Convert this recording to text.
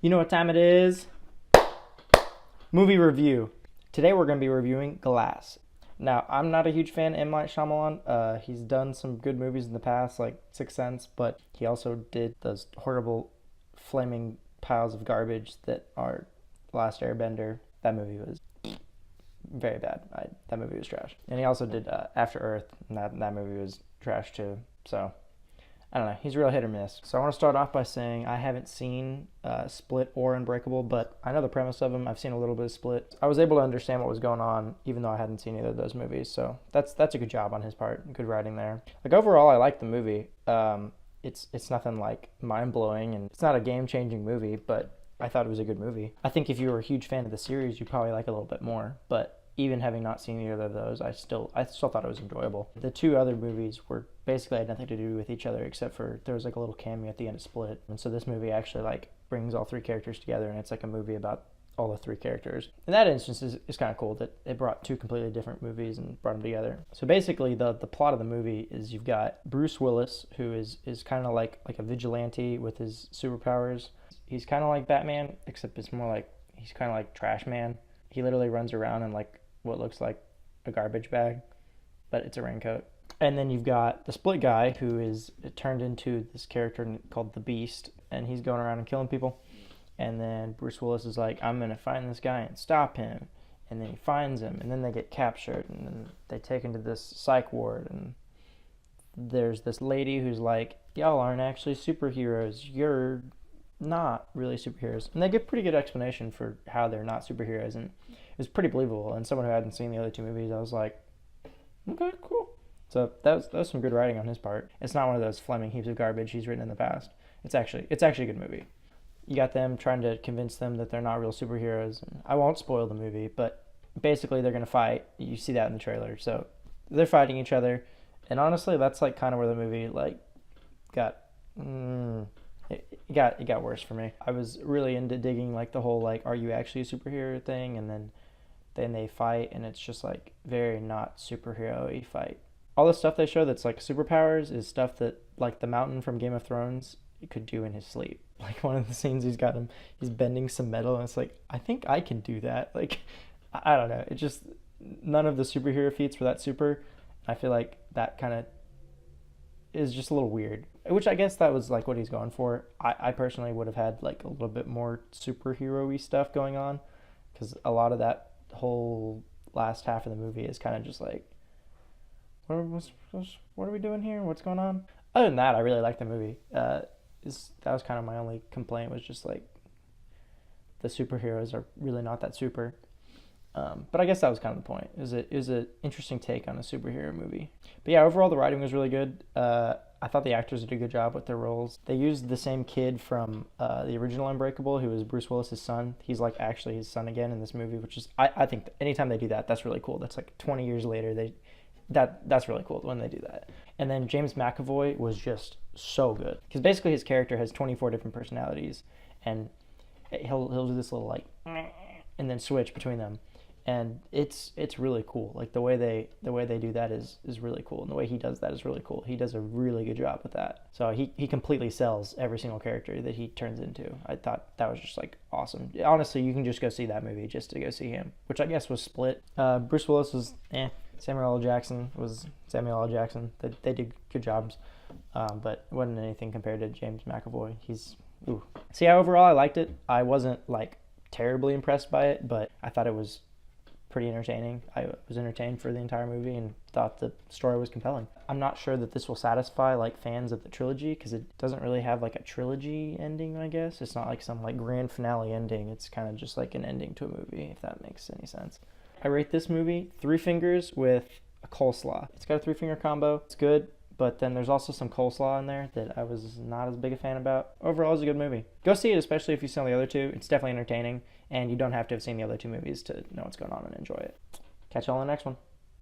You know what time it is? Movie review. Today we're going to be reviewing Glass. Now, I'm not a huge fan of M. Night Shyamalan. He's done some good movies in the past, like Sixth Sense, but he also did those horrible flaming piles of garbage that are Last Airbender. That movie was very bad. That movie was trash. And he also did After Earth, and that movie was trash too. So, I don't know. He's real hit or miss. So I want to start off by saying I haven't seen Split or Unbreakable, but I know the premise of them. I've seen a little bit of Split. I was able to understand what was going on, even though I hadn't seen either of those movies. So that's a good job on his part. Good writing there. Like overall, I like the movie. It's nothing like mind blowing, and it's not a game changing movie, but I thought it was a good movie. I think if you were a huge fan of the series, you'd probably like it a little bit more. But even having not seen either of those, I still thought it was enjoyable. The two other movies were basically had nothing to do with each other, except for there was like a little cameo at the end of Split. And so this movie actually like brings all three characters together, and it's like a movie about all the three characters. In that instance, is kind of cool that it brought two completely different movies and brought them together. So basically, the plot of the movie is you've got Bruce Willis, who is kind of like a vigilante with his superpowers. He's kind of like Batman, except it's more like he's kind of like Trash Man. He literally runs around in like what looks like a garbage bag, but it's a raincoat. And then you've got the Split guy, who is turned into this character called the Beast, and he's going around and killing people. And then Bruce Willis is like, I'm gonna find this guy and stop him. And then he finds him, and then they get captured, and then they take him to this psych ward, and there's this lady who's like, y'all aren't actually superheroes, you're not really superheroes. And they give pretty good explanation for how they're not superheroes, and it was pretty believable. And someone who hadn't seen the other two movies, I was like, okay, cool. So that was some good writing on his part. It's not one of those flaming heaps of garbage he's written in the past. It's actually a good movie. You got them trying to convince them that they're not real superheroes. And I won't spoil the movie, but basically they're going to fight. You see that in the trailer. So they're fighting each other. And honestly, that's like kind of where the movie like it got worse for me. I was really into digging like the whole like, are you actually a superhero thing? And then they fight, and it's just like very not superhero-y fight. All the stuff they show that's like superpowers is stuff that like the Mountain from Game of Thrones could do in his sleep. Like one of the scenes he's bending some metal, and it's like, I think I can do that. Like, I don't know. It just, none of the superhero feats were that super. I feel like that kind of is just a little weird, which I guess that was like what he's going for. I personally would have had like a little bit more superhero-y stuff going on, because a lot of that whole last half of the movie is kind of just like, what are we doing here? What's going on? Other than that, I really liked the movie. That was kind of my only complaint, was just like the superheroes are really not that super. But I guess that was kind of the point. It was an interesting take on a superhero movie. But yeah, overall the writing was really good. I thought the actors did a good job with their roles. They used the same kid from the original Unbreakable, who was Bruce Willis' son. He's like actually his son again in this movie, which is, I think anytime they do that, that's really cool. That's like 20 years later. That's really cool when they do that. And then James McAvoy was just so good, because basically his character has 24 different personalities, and he'll do this little like and then switch between them. And it's really cool. Like the way they do that is really cool, and the way he does that is really cool. He does a really good job with that. So he completely sells every single character that he turns into. I thought that was just like awesome. Honestly, you can just go see that movie just to go see him, which I guess was Split. Bruce Willis was Samuel L. Jackson was Samuel L. Jackson. They did good jobs, but it wasn't anything compared to James McAvoy. So yeah, overall I liked it. I wasn't like terribly impressed by it, but I thought it was pretty entertaining. I was entertained for the entire movie and thought the story was compelling. I'm not sure that this will satisfy like fans of the trilogy, because it doesn't really have like a trilogy ending, I guess. It's not like some like grand finale ending. It's kind of just like an ending to a movie, if that makes any sense. I rate this movie 3 fingers with a coleslaw. It's got a 3-finger combo. It's good, but then there's also some coleslaw in there that I was not as big a fan about. Overall, it's a good movie. Go see it, especially if you've seen the other two. It's definitely entertaining, and you don't have to have seen the other two movies to know what's going on and enjoy it. Catch y'all in the next one.